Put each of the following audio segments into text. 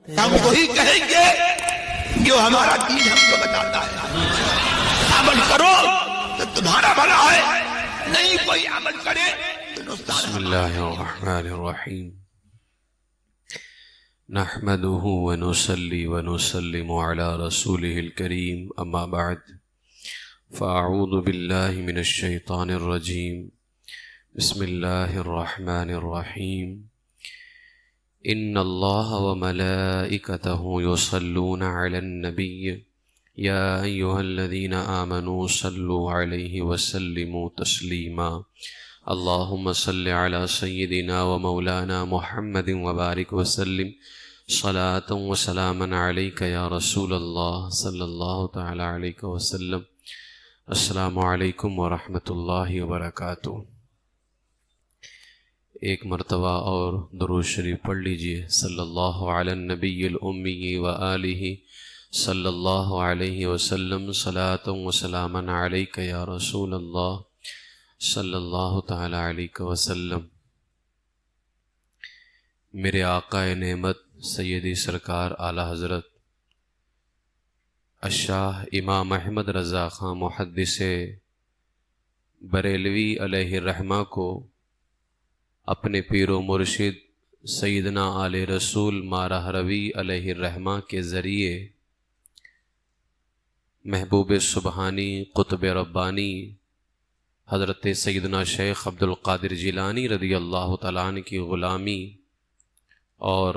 ہم وہی کہیں گے جو ہمارا دین ہم کو بتاتا ہے. عمل کرو تو تمہارا بھلا ہے، نہیں کوئی عمل کرے تو نقصان. بسم اللہ الرحمن الرحیم. نحمده ونصلي ونسلم على رسوله الكريم اما بعد فاعوذ باللہ من الشیطان الرجیم. بسم اللہ الرحمن الرحیم. ان اللہ وملائکته یصلون علی النبی یا ایہا الذین آمنوا صلوا علیہ وسلموا تسلیما. اللہم صل علی سیدنا ومولانا محمد وبارک وسلم صلاۃ وسلاما علیک یا رسول اللہ صلی اللہ تعالی علیہ وسلم. السلام علیکم ورحمۃ اللہ وبرکاتہ. ایک مرتبہ اور درود شریف پڑھ لیجئے. صلی اللہ علی النبی الامی وآلہ صلی اللہ علیہ وسلم صلاۃ وسلاما علیک یا رسول اللہ صلی اللہ تعالی علیہ وسلم. میرے آقا نعمت سیدی سرکار اعلیٰ حضرت الشاہ امام احمد رضا خان محدث بریلوی علیہ الرحمہ کو اپنے پیر و مرشد سیدنا آل رسول مارہ روی علیہ الرحمہ کے ذریعے محبوب سبحانی قطب ربانی حضرت سیدنا شیخ عبد القادر جیلانی رضی اللہ تعالیٰ عنہ کی غلامی اور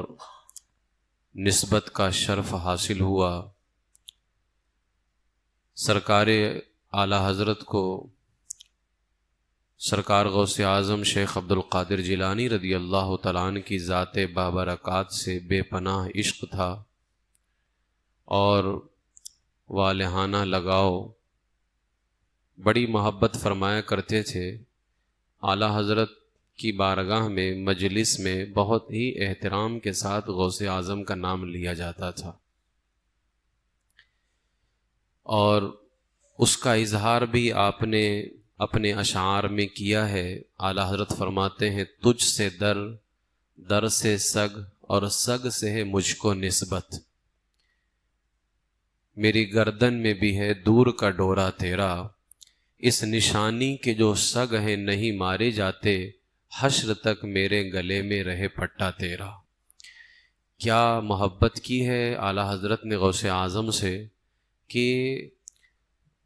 نسبت کا شرف حاصل ہوا. سرکار اعلیٰ حضرت کو سرکار غوث اعظم شیخ عبد القادر جیلانی رضی اللہ تعالیٰ عنہ کی ذات بابرکات سے بے پناہ عشق تھا اور والہانہ لگاؤ، بڑی محبت فرمایا کرتے تھے. اعلیٰ حضرت کی بارگاہ میں مجلس میں بہت ہی احترام کے ساتھ غوث اعظم کا نام لیا جاتا تھا اور اس کا اظہار بھی آپ نے اپنے اشعار میں کیا ہے. اعلیٰ حضرت فرماتے ہیں تجھ سے در، در سے سگ اور سگ سے ہے مجھ کو نسبت. میری گردن میں بھی ہے دور کا ڈورا تیرا، اس نشانی کے جو سگ ہیں نہیں مارے جاتے، حشر تک میرے گلے میں رہے پٹا تیرا. کیا محبت کی ہے اعلیٰ حضرت نے غوث اعظم سے کہ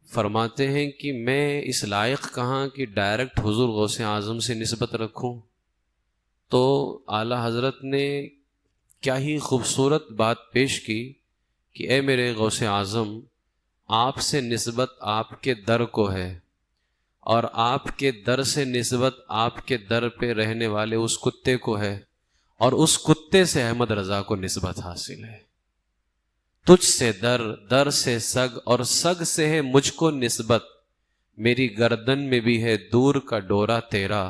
فرماتے ہیں کہ میں اس لائق کہاں کہ ڈائریکٹ حضور غوث اعظم سے نسبت رکھوں. تو اعلیٰ حضرت نے کیا ہی خوبصورت بات پیش کی کہ اے میرے غوث اعظم، آپ سے نسبت آپ کے در کو ہے اور آپ کے در سے نسبت آپ کے در پہ رہنے والے اس کتے کو ہے اور اس کتے سے احمد رضا کو نسبت حاصل ہے. تجھ سے در، در سے سگ اور سگ سے ہے مجھ کو نسبت، میری گردن میں بھی ہے دور کا ڈورا تیرا.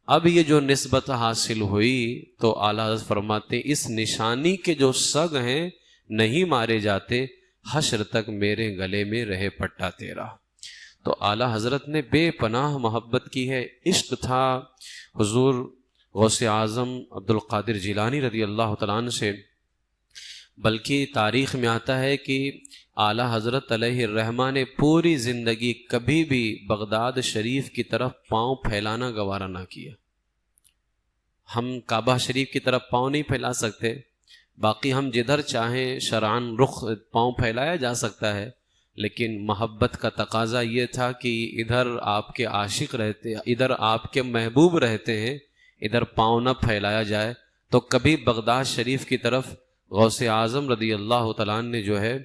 اب یہ جو نسبت حاصل ہوئی تو اعلیٰ حضرت فرماتے اس نشانی کے جو سگ ہیں نہیں مارے جاتے، حشر تک میرے گلے میں رہے پٹا تیرا. تو اعلیٰ حضرت نے بے پناہ محبت کی ہے. عشق تھا حضور غوث اعظم عبد القادر جیلانی رضی اللہ تعالیٰ عنہ سے. بلکہ تاریخ میں آتا ہے کہ اعلیٰ حضرت علیہ الرحمہ نے پوری زندگی کبھی بھی بغداد شریف کی طرف پاؤں پھیلانا گوارا نہ کیا. ہم کعبہ شریف کی طرف پاؤں نہیں پھیلا سکتے، باقی ہم جدھر چاہیں شرعاً رخ پاؤں پھیلایا جا سکتا ہے، لیکن محبت کا تقاضا یہ تھا کہ ادھر آپ کے عاشق رہتے، ادھر آپ کے محبوب رہتے ہیں، ادھر پاؤں نہ پھیلایا جائے. تو کبھی بغداد شریف کی طرف غوث اعظم رضی اللہ تعالیٰ عنہ نے جو ہے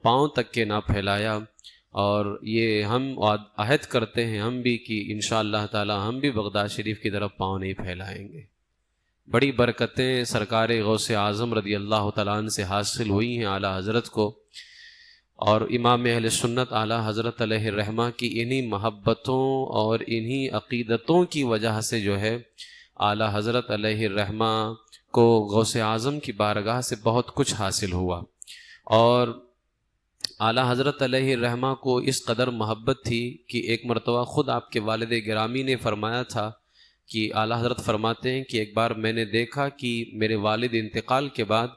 پاؤں تک کے نہ پھیلایا. اور یہ ہم عہد کرتے ہیں ہم بھی کہ انشاءاللہ تعالیٰ ہم بھی بغداد شریف کی طرف پاؤں نہیں پھیلائیں گے. بڑی برکتیں سرکار غوث اعظم رضی اللہ تعالیٰ عنہ سے حاصل ہوئی ہیں اعلیٰ حضرت کو، اور امام اہل سنت اعلیٰ حضرت علیہ الرحمہ کی انہی محبتوں اور انہی عقیدتوں کی وجہ سے جو ہے اعلیٰ حضرت علیہ الرحمہ کو غوث اعظم کی بارگاہ سے بہت کچھ حاصل ہوا. اور اعلیٰ حضرت علیہ الرحمہ کو اس قدر محبت تھی کہ ایک مرتبہ خود آپ کے والد گرامی نے فرمایا تھا کہ اعلیٰ حضرت فرماتے ہیں کہ ایک بار میں نے دیکھا کہ میرے والد انتقال کے بعد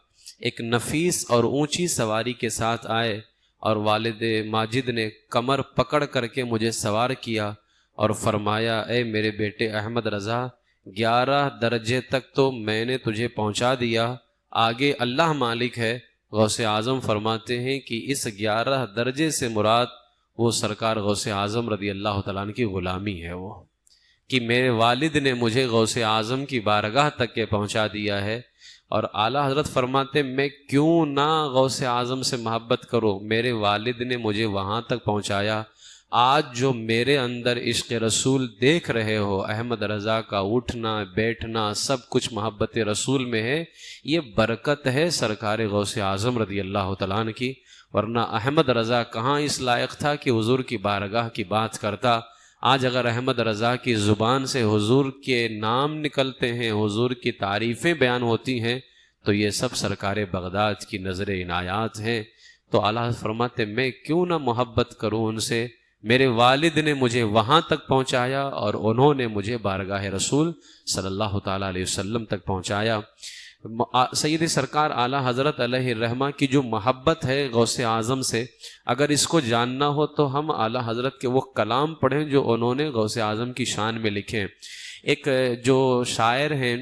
ایک نفیس اور اونچی سواری کے ساتھ آئے اور والد ماجد نے کمر پکڑ کر کے مجھے سوار کیا اور فرمایا اے میرے بیٹے احمد رضا 11 درجے تک تو میں نے تجھے پہنچا دیا، آگے اللہ مالک ہے۔ غوث اعظم فرماتے ہیں کہ اس 11 درجے سے مراد وہ سرکار غوث اعظم رضی اللہ تعالیٰ عنہ کی غلامی ہے، وہ کہ میرے والد نے مجھے غوث اعظم کی بارگاہ تک کے پہنچا دیا ہے۔ اور اعلیٰ حضرت فرماتے میں کیوں نہ غوث اعظم سے محبت کروں، میرے والد نے مجھے وہاں تک پہنچایا۔ آج جو میرے اندر عشق رسول دیکھ رہے ہو، احمد رضا کا اٹھنا بیٹھنا سب کچھ محبت رسول میں ہے، یہ برکت ہے سرکار غوث اعظم رضی اللہ تعالیٰ عنہ کی، ورنہ احمد رضا کہاں اس لائق تھا کہ حضور کی بارگاہ کی بات کرتا۔ آج اگر احمد رضا کی زبان سے حضور کے نام نکلتے ہیں، حضور کی تعریفیں بیان ہوتی ہیں، تو یہ سب سرکار بغداد کی نظر عنایات ہیں۔ تو اعلیٰ فرماتے میں کیوں نہ محبت کروں ان سے، میرے والد نے مجھے وہاں تک پہنچایا اور انہوں نے مجھے بارگاہ رسول صلی اللہ تعالیٰ علیہ وسلم تک پہنچایا۔ سید سرکار اعلیٰ حضرت علیہ الرحمہ کی جو محبت ہے غوث اعظم سے، اگر اس کو جاننا ہو تو ہم اعلیٰ حضرت کے وہ کلام پڑھیں جو انہوں نے غوث اعظم کی شان میں لکھے ہیں۔ ایک جو شاعر ہیں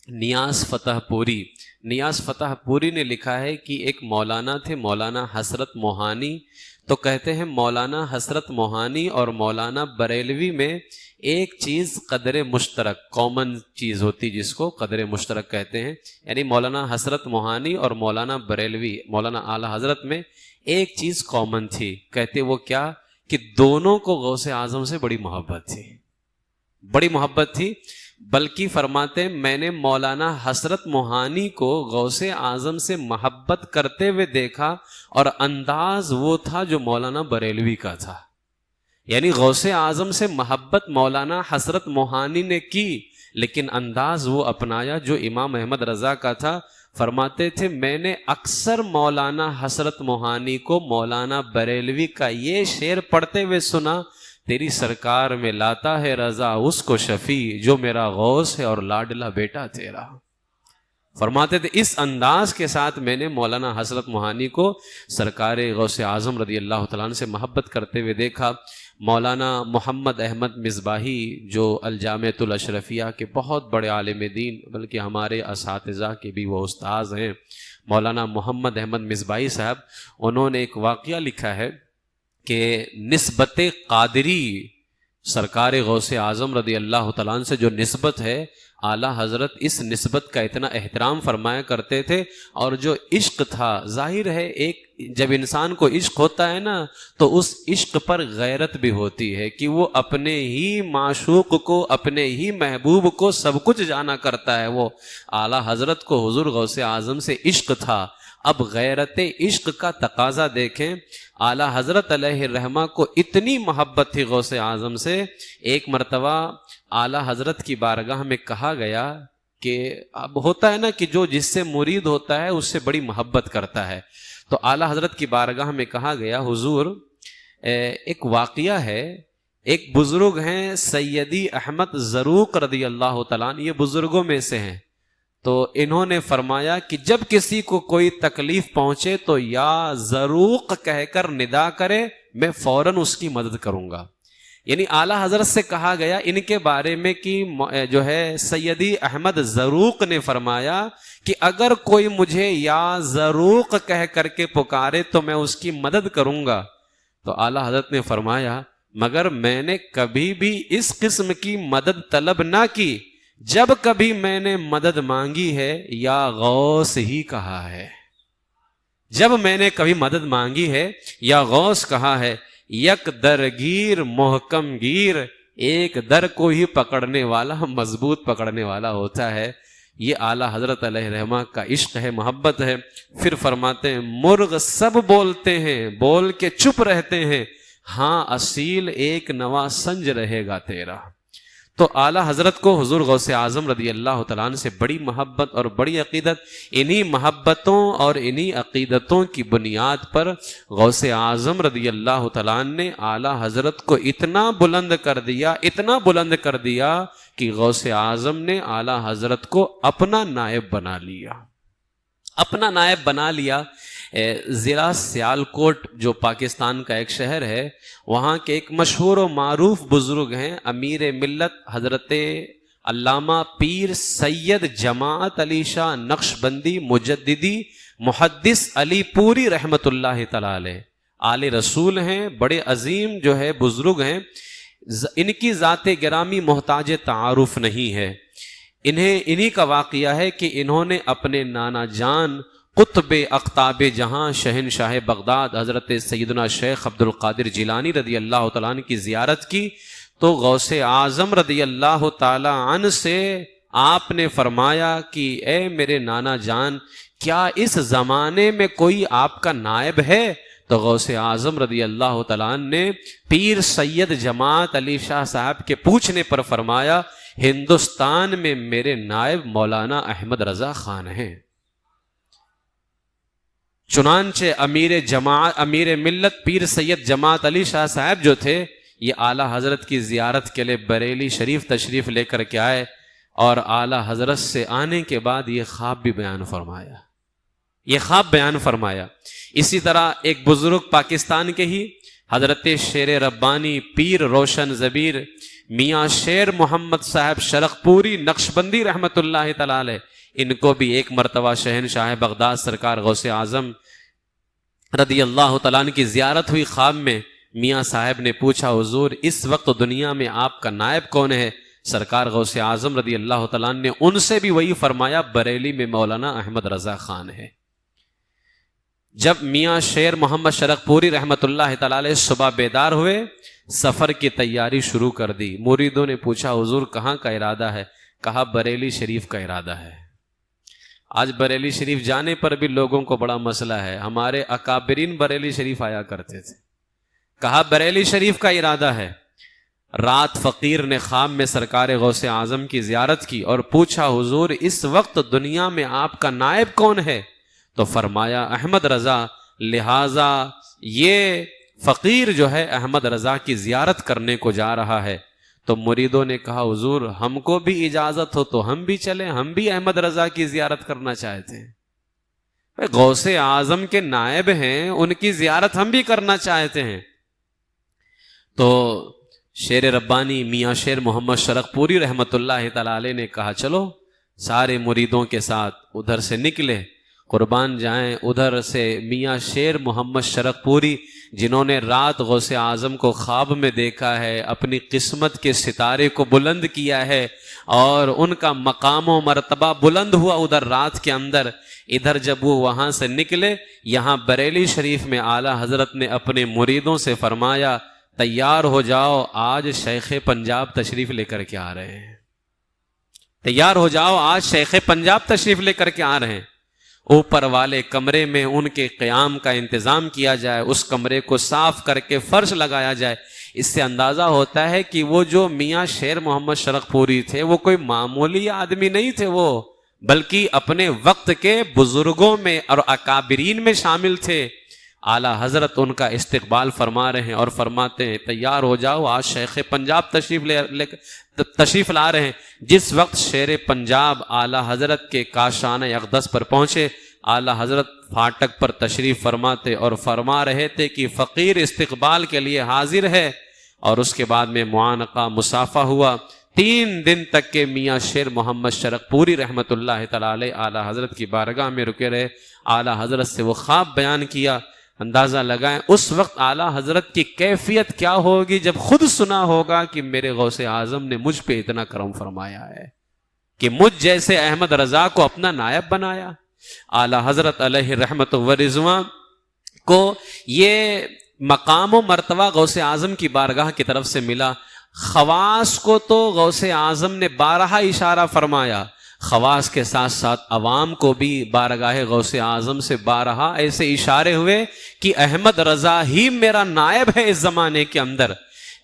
نیاز فتح پوری، نیاز فتح پوری نے لکھا ہے کہ ایک مولانا تھے، مولانا حسرت موہانی، تو کہتے ہیں مولانا حسرت موہانی اور مولانا بریلوی میں ایک چیز قدر مشترک، کامن چیز ہوتی جس کو قدر مشترک کہتے ہیں، یعنی مولانا حسرت موہانی اور مولانا بریلوی مولانا اعلیٰ حضرت میں ایک چیز کامن تھی، کہتے وہ کیا کہ دونوں کو غوث اعظم سے بڑی محبت تھی، بڑی محبت تھی۔ بلکہ فرماتے میں نے مولانا حسرت موہانی کو غوث اعظم سے محبت کرتے ہوئے دیکھا اور انداز وہ تھا جو مولانا بریلوی کا تھا، یعنی غوث اعظم سے محبت مولانا حسرت موہانی نے کی لیکن انداز وہ اپنایا جو امام احمد رضا کا تھا۔ فرماتے تھے میں نے اکثر مولانا حسرت موہانی کو مولانا بریلوی کا یہ شعر پڑھتے ہوئے سنا، تیری سرکار میں لاتا ہے رضا اس کو شفیع جو میرا غوث ہے اور لاڈلا بیٹا تیرا۔ فرماتے تھے اس انداز کے ساتھ میں نے مولانا حسرت موہانی کو سرکار غوث اعظم رضی اللہ تعالیٰ عنہ سے محبت کرتے ہوئے دیکھا۔ مولانا محمد احمد مصباحی جو الجامعۃ الاشرفیہ کے بہت بڑے عالم دین، بلکہ ہمارے اساتذہ کے بھی وہ استاذ ہیں، مولانا محمد احمد مصباحی صاحب، انہوں نے ایک واقعہ لکھا ہے کہ نسبت قادری سرکار غوث اعظم رضی اللہ تعالیٰ عنہ سے جو نسبت ہے، اعلیٰ حضرت اس نسبت کا اتنا احترام فرمایا کرتے تھے، اور جو عشق تھا، ظاہر ہے ایک جب انسان کو عشق ہوتا ہے نا تو اس عشق پر غیرت بھی ہوتی ہے کہ وہ اپنے ہی معشوق کو، اپنے ہی محبوب کو سب کچھ جانا کرتا ہے۔ وہ اعلیٰ حضرت کو حضور غوث اعظم سے عشق تھا، اب غیرت عشق کا تقاضا دیکھیں۔ اعلیٰ حضرت علیہ الرحمہ کو اتنی محبت تھی غوث اعظم سے، ایک مرتبہ اعلیٰ حضرت کی بارگاہ میں کہا گیا کہ اب ہوتا ہے نا کہ جو جس سے مرید ہوتا ہے اس سے بڑی محبت کرتا ہے، تو اعلیٰ حضرت کی بارگاہ میں کہا گیا حضور ایک واقعہ ہے، ایک بزرگ ہیں سیدی احمد زروق رضی اللہ تعالیٰ عنہ، یہ بزرگوں میں سے ہیں، تو انہوں نے فرمایا کہ جب کسی کو کوئی تکلیف پہنچے تو یا زروق کہہ کر ندا کرے، میں فوراً اس کی مدد کروں گا۔ یعنی اعلیٰ حضرت سے کہا گیا ان کے بارے میں کہ جو ہے سیدی احمد زروق نے فرمایا کہ اگر کوئی مجھے یا زروق کہہ کر کے پکارے تو میں اس کی مدد کروں گا۔ تو اعلیٰ حضرت نے فرمایا مگر میں نے کبھی بھی اس قسم کی مدد طلب نہ کی، جب کبھی میں نے مدد مانگی ہے یا غوث ہی کہا ہے، جب میں نے کبھی مدد مانگی ہے یا غوث کہا ہے۔ یک درگیر محکم گیر، ایک در کو ہی پکڑنے والا مضبوط پکڑنے والا ہوتا ہے۔ یہ اعلیٰ حضرت علیہ الرحمہ کا عشق ہے، محبت ہے۔ پھر فرماتے ہیں مرغ سب بولتے ہیں، بول کے چپ رہتے ہیں، ہاں اصیل ایک نوا سنج رہے گا تیرا۔ تو اعلیٰ حضرت کو حضور غوث اعظم رضی اللہ تعالیٰ عنہ سے بڑی محبت اور بڑی عقیدت، انہی محبتوں اور انہی عقیدتوں کی بنیاد پر غوث اعظم رضی اللہ تعالیٰ عنہ نے اعلیٰ حضرت کو اتنا بلند کر دیا، اتنا بلند کر دیا کہ غوث اعظم نے اعلیٰ حضرت کو اپنا نائب بنا لیا، اپنا نائب بنا لیا۔ ضلع سیالکوٹ جو پاکستان کا ایک شہر ہے، وہاں کے ایک مشہور و معروف بزرگ ہیں امیر ملت حضرت علامہ پیر سید جماعت علی شاہ نقشبندی مجددی محدث علی پوری رحمت اللہ تعالی علیہ، آل رسول ہیں، بڑے عظیم جو ہے بزرگ ہیں۔ ان کی ذات گرامی محتاج تعارف نہیں ہے۔ انہی کا واقعہ ہے کہ انہوں نے اپنے نانا جان قطب اقطاب جہاں شہنشاہ بغداد حضرت سیدنا شیخ عبد القادر جیلانی رضی اللہ تعالیٰ عنہ کی زیارت کی، تو غوث اعظم رضی اللہ تعالی عنہ سے آپ نے فرمایا کہ اے میرے نانا جان، کیا اس زمانے میں کوئی آپ کا نائب ہے؟ تو غوث اعظم رضی اللہ تعالیٰ عنہ نے پیر سید جماعت علی شاہ صاحب کے پوچھنے پر فرمایا، ہندوستان میں میرے نائب مولانا احمد رضا خان ہیں۔ چنانچہ امیر ملت پیر سید جماعت علی شاہ صاحب جو تھے، یہ اعلیٰ حضرت کی زیارت کے لیے بریلی شریف تشریف لے کر کے آئے، اور اعلیٰ حضرت سے آنے کے بعد یہ خواب بھی بیان فرمایا۔ اسی طرح ایک بزرگ پاکستان کے ہی حضرت شیر ربانی پیر روشن زبیر میاں شیر محمد صاحب شرق پوری نقشبندی رحمت اللہ تعالی علیہ، ان کو بھی ایک مرتبہ شہنشاہ بغداد سرکار غوث اعظم رضی اللہ تعالیٰ عنہ کی زیارت ہوئی۔ خواب میں میاں صاحب نے پوچھا، حضور اس وقت دنیا میں آپ کا نائب کون ہے؟ سرکار غوث اعظم رضی اللہ تعالیٰ عنہ نے ان سے بھی وہی فرمایا، بریلی میں مولانا احمد رضا خان ہے۔ جب میاں شیر محمد شرق پوری رحمت اللہ تعالی علیہ صبح بیدار ہوئے، سفر کی تیاری شروع کر دی۔ مریدوں نے پوچھا، حضور کہاں کا ارادہ ہے؟ کہا بریلی شریف کا ارادہ ہے۔ آج بریلی شریف جانے پر بھی لوگوں کو بڑا مسئلہ ہے، ہمارے اکابرین بریلی شریف آیا کرتے تھے۔ کہا بریلی شریف کا ارادہ ہے۔ رات فقیر نے خواب میں سرکار غوث اعظم کی زیارت کی اور پوچھا، حضور اس وقت دنیا میں آپ کا نائب کون ہے؟ تو فرمایا احمد رضا، لہذا یہ فقیر جو ہے احمد رضا کی زیارت کرنے کو جا رہا ہے۔ تو مریدوں نے کہا، حضور ہم کو بھی اجازت ہو تو ہم بھی چلیں، ہم بھی احمد رضا کی زیارت کرنا چاہتے ہیں۔ غوث اعظم کے نائب ہیں، ان کی زیارت ہم بھی کرنا چاہتے ہیں۔ تو شیر ربانی میاں شیر محمد شرق پوری رحمت اللہ تعالی علیہ نے کہا، چلو سارے مریدوں کے ساتھ ادھر سے نکلے، قربان جائیں۔ ادھر سے میاں شیر محمد شرق پوری، جنہوں نے رات غوث اعظم کو خواب میں دیکھا ہے، اپنی قسمت کے ستارے کو بلند کیا ہے، اور ان کا مقام و مرتبہ بلند ہوا ادھر رات کے اندر۔ ادھر جب وہ وہاں سے نکلے، یہاں بریلی شریف میں اعلیٰ حضرت نے اپنے مریدوں سے فرمایا، تیار ہو جاؤ، آج شیخ پنجاب تشریف لے کر کے آ رہے ہیں۔ تیار ہو جاؤ، آج شیخ پنجاب تشریف لے کر کے آ رہے ہیں۔ اوپر والے کمرے میں ان کے قیام کا انتظام کیا جائے، اس کمرے کو صاف کر کے فرش لگایا جائے۔ اس سے اندازہ ہوتا ہے کہ وہ جو میاں شیر محمد شرق پوری تھے، وہ کوئی معمولی آدمی نہیں تھے، وہ بلکہ اپنے وقت کے بزرگوں میں اور اکابرین میں شامل تھے۔ اعلیٰ حضرت ان کا استقبال فرما رہے ہیں اور فرماتے ہیں، تیار ہو جاؤ، آج شیخ پنجاب تشریف لا رہے ہیں۔ جس وقت شیر پنجاب اعلیٰ حضرت کے کاشانہ اقدس پر پہنچے، اعلیٰ حضرت پھاٹک پر تشریف فرماتے اور فرما رہے تھے کہ فقیر استقبال کے لیے حاضر ہے، اور اس کے بعد میں معانقہ مصافحہ ہوا۔ 3 دن تک کے میاں شیر محمد شرق پوری رحمت اللہ تعالی علیہ اعلیٰ حضرت کی بارگاہ میں رکے رہے۔ اعلیٰ حضرت سے وہ خواب بیان کیا۔ اندازہ لگائیں اس وقت اعلیٰ حضرت کی کیفیت کیا ہوگی جب خود سنا ہوگا کہ میرے غوث اعظم نے مجھ پہ اتنا کرم فرمایا ہے کہ مجھ جیسے احمد رضا کو اپنا نائب بنایا۔ اعلیٰ حضرت علیہ رحمت و رضوان کو یہ مقام و مرتبہ غوث اعظم کی بارگاہ کی طرف سے ملا۔ خواص کو تو غوث اعظم نے بارہا اشارہ فرمایا، خواص کے ساتھ ساتھ عوام کو بھی بارگاہ غوث اعظم سے بارہا ایسے اشارے ہوئے کہ احمد رضا ہی میرا نائب ہے اس زمانے کے اندر۔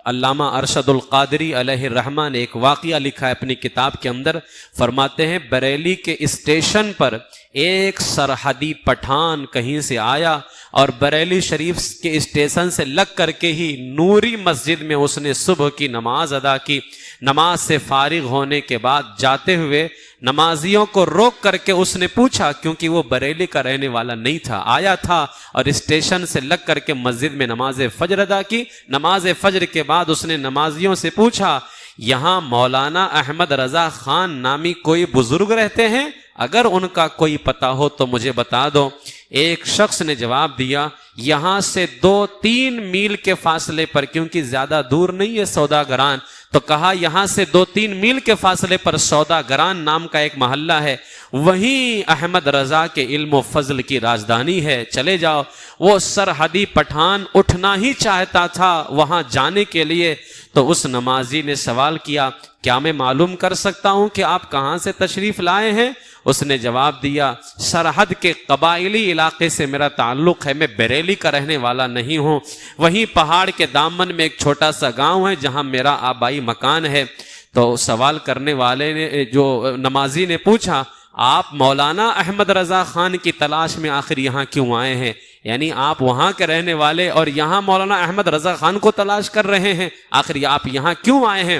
علامہ ارشد القادری علیہ الرحمہ نے ایک واقعہ لکھا ہے اپنی کتاب کے اندر، فرماتے ہیں بریلی کے اسٹیشن پر ایک سرحدی پٹھان کہیں سے آیا اور بریلی شریف کے اسٹیشن سے لگ کر کے ہی نوری مسجد میں اس نے صبح کی نماز ادا کی۔ نماز سے فارغ ہونے کے بعد جاتے ہوئے نمازیوں کو روک کر کے اس نے پوچھا، کیونکہ وہ بریلی کا رہنے والا نہیں تھا، آیا تھا اور اسٹیشن سے لگ کر کے مسجد میں نماز فجر ادا کی۔ نماز فجر کے بعد اس نے نمازیوں سے پوچھا، یہاں مولانا احمد رضا خان نامی کوئی بزرگ رہتے ہیں؟ اگر ان کا کوئی پتہ ہو تو مجھے بتا دو۔ ایک شخص نے جواب دیا، یہاں سے 2-3 میل کے فاصلے پر، کیونکہ زیادہ دور نہیں ہے سوداگران، تو کہا یہاں سے 2-3 میل کے فاصلے پر سوداگران نام کا ایک محلہ ہے، وہیں احمد رضا کے علم و فضل کی راجدھانی ہے، چلے جاؤ۔ وہ سرحدی پٹھان اٹھنا ہی چاہتا تھا وہاں جانے کے لیے، تو اس نمازی نے سوال کیا، کیا میں معلوم کر سکتا ہوں کہ آپ کہاں سے تشریف لائے ہیں؟ اس نے جواب دیا، سرحد کے قبائلی علاقے سے میرا تعلق ہے، میں بریلی کا رہنے والا نہیں ہوں، وہیں پہاڑ کے دامن میں ایک چھوٹا سا گاؤں ہے جہاں میرا آبائی مکان ہے۔ تو سوال کرنے والے نے، جو نمازی نے پوچھا، آپ مولانا احمد رضا خان کی تلاش میں آخر یہاں کیوں آئے ہیں؟ یعنی آپ وہاں کے رہنے والے اور یہاں مولانا احمد رضا خان کو تلاش کر رہے ہیں، آخر آپ یہاں کیوں آئے ہیں؟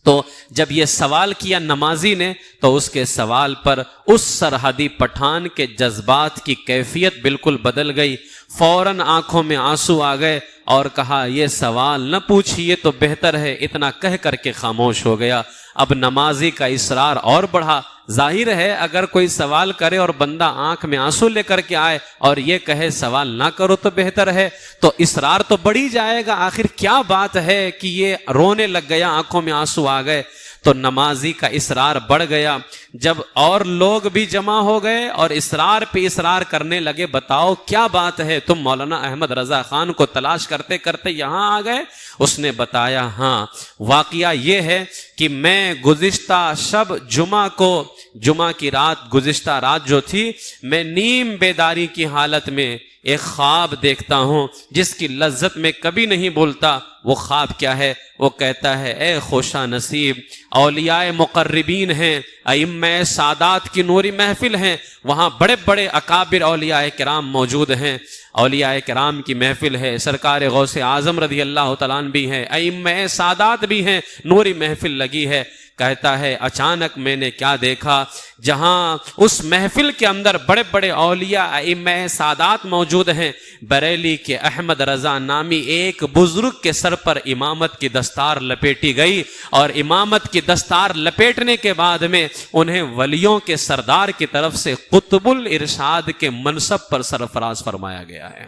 تو جب یہ سوال کیا نمازی نے، تو اس کے سوال پر اس سرحدی پٹھان کے جذبات کی کیفیت بالکل بدل گئی، فوراً آنکھوں میں آنسو آ گئے اور کہا، یہ سوال نہ پوچھیے تو بہتر ہے، اتنا کہہ کر کے خاموش ہو گیا۔ اب نمازی کا اصرار اور بڑھا، ظاہر ہے اگر کوئی سوال کرے اور بندہ آنکھ میں آنسو لے کر کے آئے اور یہ کہے سوال نہ کرو تو بہتر ہے، تو اصرار تو بڑھی جائے گا، آخر کیا بات ہے کہ یہ رونے لگ گیا، آنکھوں میں آنسو آ گئے۔ تو نمازی کا اصرار بڑھ گیا، جب اور لوگ بھی جمع ہو گئے اور اصرار پہ اصرار کرنے لگے، بتاؤ کیا بات ہے، تم مولانا احمد رضا خان کو تلاش کرتے کرتے یہاں آ گئے؟ اس نے بتایا، ہاں واقعہ یہ ہے کہ میں گزشتہ شب جمعہ کی رات، گزشتہ رات جو تھی، میں نیم بیداری کی حالت میں ایک خواب دیکھتا ہوں جس کی لذت میں کبھی نہیں بولتا۔ وہ خواب کیا ہے؟ وہ کہتا ہے، اے خوشا نصیب، اولیاء مقربین ہیں، ائمہ سادات کی نوری محفل ہیں، وہاں بڑے بڑے اکابر اولیاء کرام موجود ہیں، اولیاء کرام کی محفل ہے، سرکار غوث اعظم رضی اللہ تعالیٰ عنہ بھی ہیں، ائمہ سادات بھی ہیں، نوری محفل لگی ہے۔ کہتا ہے، اچانک میں نے کیا دیکھا، جہاں اس محفل کے اندر بڑے بڑے اولیاء ائمہ سادات موجود ہیں، بریلی کے احمد رضا نامی ایک بزرگ کے سر پر امامت کی دستار لپیٹی گئی، اور امامت کی دستار لپیٹنے کے بعد میں انہیں ولیوں کے سردار کی طرف سے قطب الارشاد کے منصب پر سرفراز فرمایا گیا ہے۔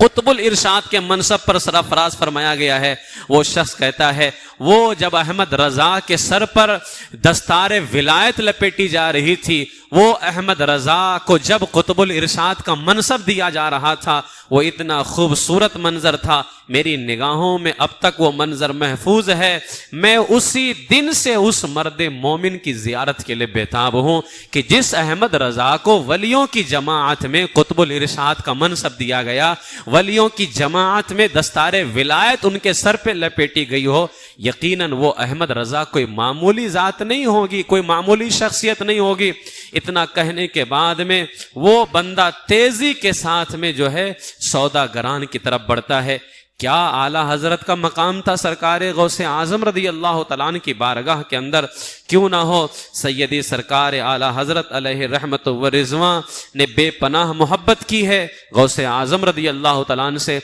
قطب الارشاد کے منصب پر سرفراز فرمایا گیا ہے۔ وہ شخص کہتا ہے، وہ جب احمد رضا کے سر پر دستار ولایت لپیٹی جا رہی تھی، وہ احمد رضا کو جب قطب الارشاد کا منصب دیا جا رہا تھا، وہ اتنا خوبصورت منظر تھا، میری نگاہوں میں اب تک وہ منظر محفوظ ہے۔ میں اسی دن سے اس مرد مومن کی زیارت کے لیے بےتاب ہوں کہ جس احمد رضا کو ولیوں کی جماعت میں قطب الارشاد کا منصب دیا گیا، ولیوں کی جماعت میں دستار ولایت ان کے سر پہ لپیٹی گئی ہو، یقیناً وہ احمد رضا کوئی معمولی ذات نہیں ہوگی، کوئی معمولی شخصیت نہیں ہوگی۔ اتنا کہنے کے بعد میں وہ بندہ تیزی کے ساتھ میں جو ہے سوداگران کی طرف بڑھتا ہے۔ کیا اعلیٰ حضرت کا مقام تھا سرکار غوث اعظم رضی اللہ تعالیٰ عنہ کی بارگاہ کے اندر، کیوں نہ ہو سیدی سرکار اعلیٰ حضرت علیہ رحمت و رضوان نے بے پناہ محبت کی ہے غوث اعظم رضی اللہ تعالیٰ عنہ سے،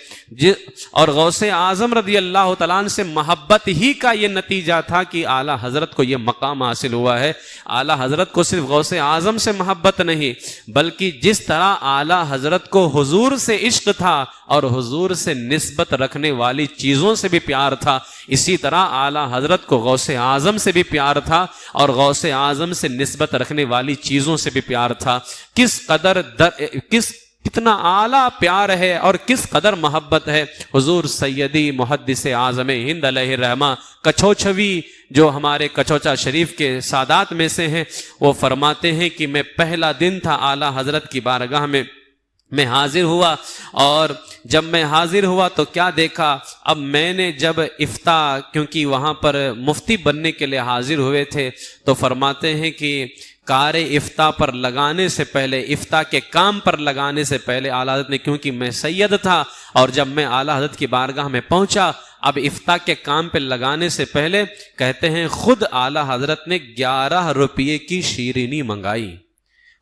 اور غوث اعظم رضی اللہ تعالیٰ عنہ سے محبت ہی کا یہ نتیجہ تھا کہ اعلیٰ حضرت کو یہ مقام حاصل ہوا ہے۔ اعلیٰ حضرت کو صرف غوث اعظم سے محبت نہیں، بلکہ جس طرح اعلیٰ حضرت کو حضور سے عشق تھا اور حضور سے نسبت رکھنے والی چیزوں سے بھی پیار تھا، اسی طرح اعلیٰ حضرت کو غوث اعظم سے بھی پیار تھا اور غوث اعظم سے نسبت رکھنے والی چیزوں سے بھی پیار تھا۔ کتنا اعلیٰ پیار ہے اور کس قدر محبت ہے۔ حضور سیدی محدث اعظم ہند علیہ الرحمہ کچھوچھوی، جو ہمارے کچوچا شریف کے سادات میں سے ہیں، وہ فرماتے ہیں کہ میں پہلا دن تھا اعلیٰ حضرت کی بارگاہ میں حاضر ہوا، اور جب میں حاضر ہوا تو کیا دیکھا، اب میں نے جب افتاء، کیونکہ وہاں پر مفتی بننے کے لیے حاضر ہوئے تھے، تو فرماتے ہیں کہ کار افتاء پر لگانے سے پہلے، افتاء کے کام پر لگانے سے پہلے اعلیٰ حضرت نے، کیونکہ میں سید تھا، اور جب میں اعلیٰ حضرت کی بارگاہ میں پہنچا، اب افتاء کے کام پہ لگانے سے پہلے کہتے ہیں خود اعلیٰ حضرت نے 11 روپے کی شیرینی منگائی،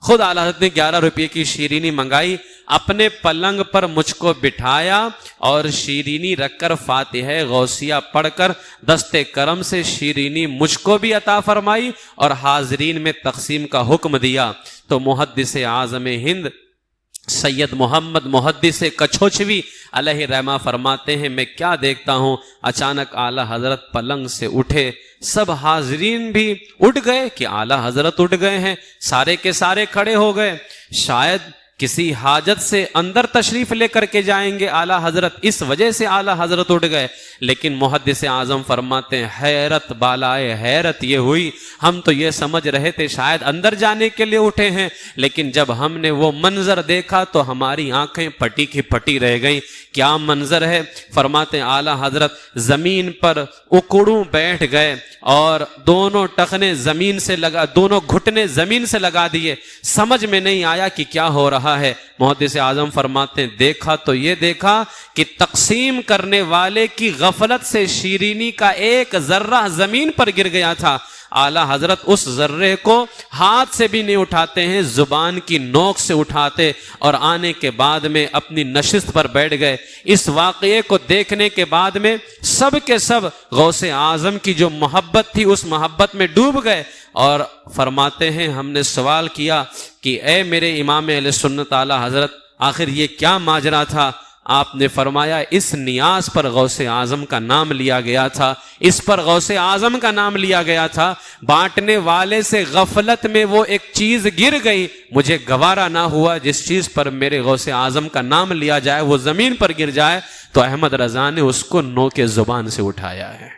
خود اعلیٰ حضرت نے 11 روپے کی شیرینی منگائی، اپنے پلنگ پر مجھ کو بٹھایا اور شیرینی رکھ کر فاتحہ غوثیہ پڑھ کر دست کرم سے شیرینی مجھ کو بھی عطا فرمائی اور حاضرین میں تقسیم کا حکم دیا۔ تو محدث اعظم ہند سید محمد محدث کچھوچوی علیہ رحمہ فرماتے ہیں میں کیا دیکھتا ہوں، اچانک اعلیٰ حضرت پلنگ سے اٹھے، سب حاضرین بھی اٹھ گئے کہ اعلیٰ حضرت اٹھ گئے ہیں، سارے کے سارے کھڑے ہو گئے، شاید کسی حاجت سے اندر تشریف لے کر کے جائیں گے اعلیٰ حضرت، اس وجہ سے اعلیٰ حضرت اٹھ گئے۔ لیکن محدث اعظم فرماتے ہیں حیرت بالائے حیرت یہ ہوئی، ہم تو یہ سمجھ رہے تھے شاید اندر جانے کے لیے اٹھے ہیں، لیکن جب ہم نے وہ منظر دیکھا تو ہماری آنکھیں پٹی کی پٹی رہ گئیں۔ کیا منظر ہے؟ فرماتے ہیں اعلیٰ حضرت زمین پر اکڑوں بیٹھ گئے اور دونوں ٹخنے زمین سے لگا، دونوں گھٹنے زمین سے لگا دیے، سمجھ میں نہیں آیا کہ کیا ہو رہا ہے۔ محدث اعظم فرماتے ہیں دیکھا تو یہ دیکھا کہ تقسیم کرنے والے کی غفلت سے شیرینی کا ایک ذرہ زمین پر گر گیا تھا، اعلیٰ حضرت اس ذرے کو ہاتھ سے بھی نہیں اٹھاتے ہیں، زبان کی نوک سے اٹھاتے اور آنے کے بعد میں اپنی نشست پر بیٹھ گئے۔ اس واقعے کو دیکھنے کے بعد میں سب کے سب غوث اعظم کی جو محبت تھی اس محبت میں ڈوب گئے اور فرماتے ہیں ہم نے سوال کیا کہ اے میرے امام اہل سنت اعلیٰ حضرت آخر یہ کیا ماجرا تھا؟ آپ نے فرمایا اس نیاز پر غوث اعظم کا نام لیا گیا تھا، اس پر غوث اعظم کا نام لیا گیا تھا، بانٹنے والے سے غفلت میں وہ ایک چیز گر گئی، مجھے گوارا نہ ہوا جس چیز پر میرے غوث اعظم کا نام لیا جائے وہ زمین پر گر جائے، تو احمد رضا نے اس کو نو کے زبان سے اٹھایا ہے۔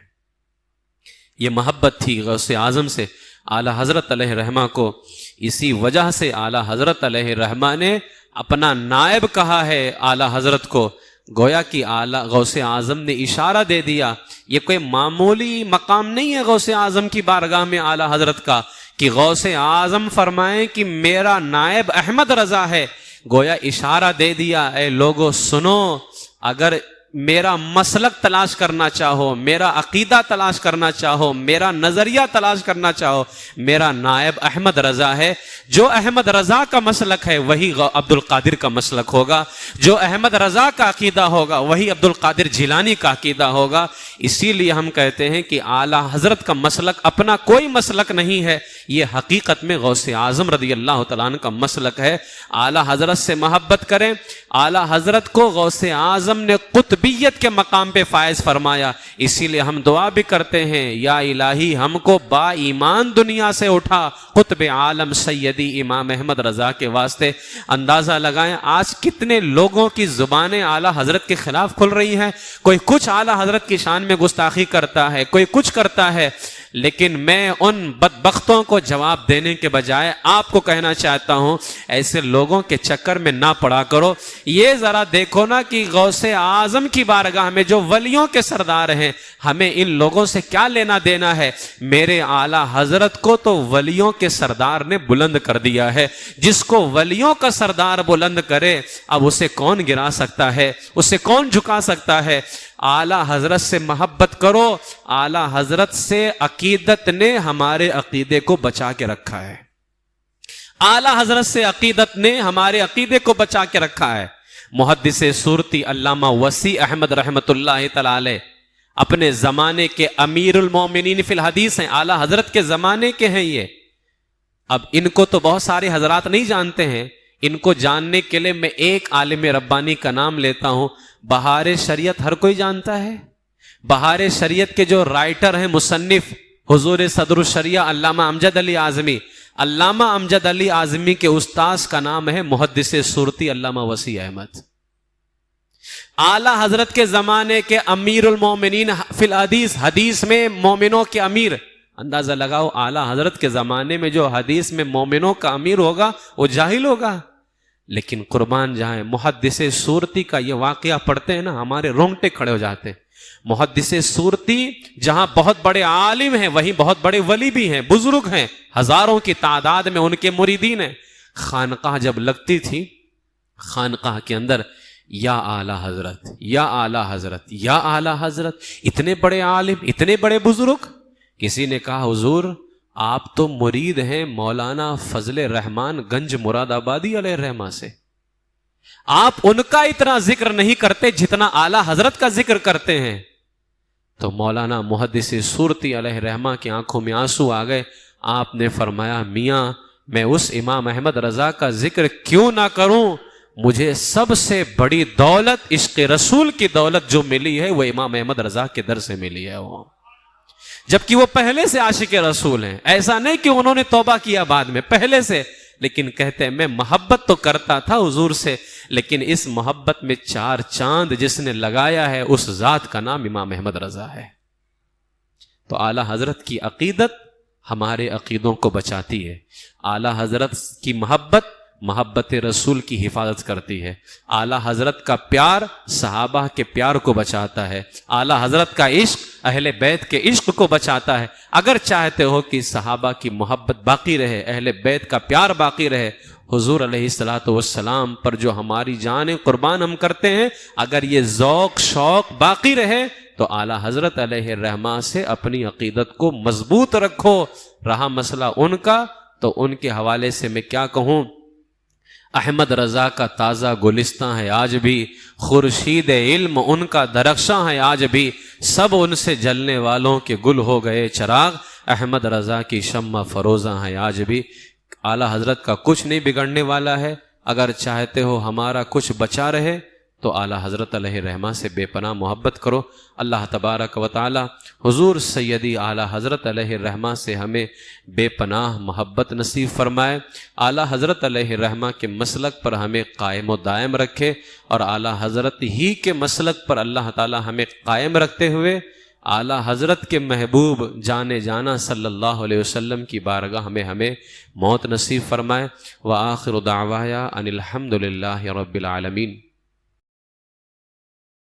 یہ محبت تھی غوث اعظم سے اعلیٰ حضرت علیہ رحمہ کو، اسی وجہ سے اعلیٰ حضرت علیہ رحمہ نے اپنا نائب کہا ہے اعلیٰ حضرت کو، گویا کہ اعلیٰ غوث اعظم نے اشارہ دے دیا، یہ کوئی معمولی مقام نہیں ہے غوث اعظم کی بارگاہ میں اعلیٰ حضرت کا کہ غوث اعظم فرمائیں کہ میرا نائب احمد رضا ہے، گویا اشارہ دے دیا اے لوگو سنو، اگر میرا مسلک تلاش کرنا چاہو، میرا عقیدہ تلاش کرنا چاہو، میرا نظریہ تلاش کرنا چاہو، میرا نائب احمد رضا ہے، جو احمد رضا کا مسلک ہے وہی عبد القادر کا مسلک ہوگا، جو احمد رضا کا عقیدہ ہوگا وہی عبد القادر جیلانی کا عقیدہ ہوگا۔ اسی لیے ہم کہتے ہیں کہ اعلیٰ حضرت کا مسلک اپنا کوئی مسلک نہیں ہے، یہ حقیقت میں غوث اعظم رضی اللہ تعالیٰ عنہ کا مسلک ہے۔ اعلیٰ حضرت سے محبت کریں، اعلیٰ حضرت کو غوث اعظم نے قطبیت کے مقام پہ فائز فرمایا، اسی لیے ہم دعا بھی کرتے ہیں یا الہی ہم کو با ایمان دنیا سے اٹھا، قطب عالم سیدی امام احمد رضا کے واسطے۔ اندازہ لگائیں آج کتنے لوگوں کی زبانیں اعلیٰ حضرت کے خلاف کھل رہی ہیں، کوئی کچھ اعلیٰ حضرت کی شان میں گستاخی کرتا ہے، کوئی کچھ کرتا ہے، لیکن میں ان بدبختوں کو جواب دینے کے بجائے آپ کو کہنا چاہتا ہوں ایسے لوگوں کے چکر میں نہ پڑا کرو۔ یہ ذرا دیکھو نا کہ غوث اعظم کی بارگاہ میں جو ولیوں کے سردار ہیں، ہمیں ان لوگوں سے کیا لینا دینا ہے؟ میرے اعلیٰ حضرت کو تو ولیوں کے سردار نے بلند کر دیا ہے، جس کو ولیوں کا سردار بلند کرے اب اسے کون گرا سکتا ہے، اسے کون جھکا سکتا ہے؟ اعلیٰ حضرت سے محبت کرو، اعلیٰ حضرت سے عقیدت نے ہمارے عقیدے کو بچا کے رکھا ہے، اعلیٰ حضرت سے عقیدت نے ہمارے عقیدے کو بچا کے رکھا ہے۔ محدث سورتی علامہ وسیع احمد رحمۃ اللہ تعالی علیہ اپنے زمانے کے امیر المومنین فی الحدیث ہیں، اعلیٰ حضرت کے زمانے کے ہیں یہ۔ اب ان کو تو بہت سارے حضرات نہیں جانتے ہیں، ان کو جاننے کے لیے میں ایک عالم ربانی کا نام لیتا ہوں، بہار شریعت ہر کوئی جانتا ہے۔ بہار شریعت کے جو رائٹر ہیں، مصنف حضور صدر الشریعہ علامہ امجد علی اعظمی، علامہ امجد علی اعظمی کے استاذ کا نام ہے محدث سورتی علامہ وسیع احمد۔ اعلیٰ حضرت کے زمانے کے امیر المومنین فی الحدیث، حدیث میں مومنوں کے امیر، اندازہ لگاؤ اعلیٰ حضرت کے زمانے میں جو حدیث میں مومنوں کا امیر ہوگا وہ جاہل ہوگا؟ لیکن قربان جائیں، محدث سورتی کا یہ واقعہ پڑھتے ہیں نا ہمارے رونگٹے کھڑے ہو جاتے ہیں۔ محدث سورتی جہاں بہت بڑے عالم ہیں وہیں بہت بڑے ولی بھی ہیں، بزرگ ہیں، ہزاروں کی تعداد میں ان کے مریدین ہیں۔ خانقاہ جب لگتی تھی، خانقاہ کے اندر یا اعلی حضرت، یا اعلی حضرت، یا اعلی حضرت، اتنے بڑے عالم، اتنے بڑے بزرگ۔ کسی نے کہا حضور آپ تو مرید ہیں مولانا فضل رحمان گنج مراد آبادی علیہ الرحمہ سے، آپ ان کا اتنا ذکر نہیں کرتے جتنا اعلی حضرت کا ذکر کرتے ہیں۔ تو مولانا محدث صورتی علیہ الرحمہ کی آنکھوں میں آنسو آ گئے۔ آپ نے فرمایا میاں میں اس امام احمد رضا کا ذکر کیوں نہ کروں، مجھے سب سے بڑی دولت عشق رسول کی دولت جو ملی ہے وہ امام احمد رضا کے در سے ملی ہے، وہ جبکہ وہ پہلے سے عاشق رسول ہیں۔ ایسا نہیں کہ انہوں نے توبہ کیا بعد میں، پہلے سے، لیکن کہتے ہیں میں محبت تو کرتا تھا حضور سے، لیکن اس محبت میں چار چاند جس نے لگایا ہے اس ذات کا نام امام احمد رضا ہے۔ تو اعلی حضرت کی عقیدت ہمارے عقیدوں کو بچاتی ہے، اعلی حضرت کی محبت رسول کی حفاظت کرتی ہے، اعلی حضرت کا پیار صحابہ کے پیار کو بچاتا ہے، اعلی حضرت کا عشق اہل بیت کے عشق کو بچاتا ہے۔ اگر چاہتے ہو کہ صحابہ کی محبت باقی رہے، اہل بیت کا پیار باقی رہے، حضور علیہ الصلوۃ والسلام پر جو ہماری جانیں قربان ہم کرتے ہیں، اگر یہ ذوق شوق باقی رہے تو اعلی حضرت علیہ الرحمہ سے اپنی عقیدت کو مضبوط رکھو۔ رہا مسئلہ ان کا تو ان کے حوالے سے میں کیا کہوں، احمد رضا کا تازہ گلستاں ہے آج بھی، خورشید علم ان کا درخشاں ہے آج بھی، سب ان سے جلنے والوں کے گل ہو گئے چراغ، احمد رضا کی شمع فروزاں ہے آج بھی۔ اعلی حضرت کا کچھ نہیں بگڑنے والا ہے، اگر چاہتے ہو ہمارا کچھ بچا رہے تو اعلی حضرت علیہ الرحمہ سے بے پناہ محبت کرو۔ اللہ تبارک و تعالی حضور سیدی اعلی حضرت علیہ الرحمہ سے ہمیں بے پناہ محبت نصیب فرمائے، اعلی حضرت علیہ الرحمہ کے مسلک پر ہمیں قائم و دائم رکھے، اور اعلی حضرت ہی کے مسلک پر اللہ تعالی ہمیں قائم رکھتے ہوئے اعلی حضرت کے محبوب جانے جانا صلی اللہ علیہ وسلم کی بارگاہ میں ہمیں موت نصیب فرمائے۔ وآخر دعوایا ان الحمد للہ رب العالمین۔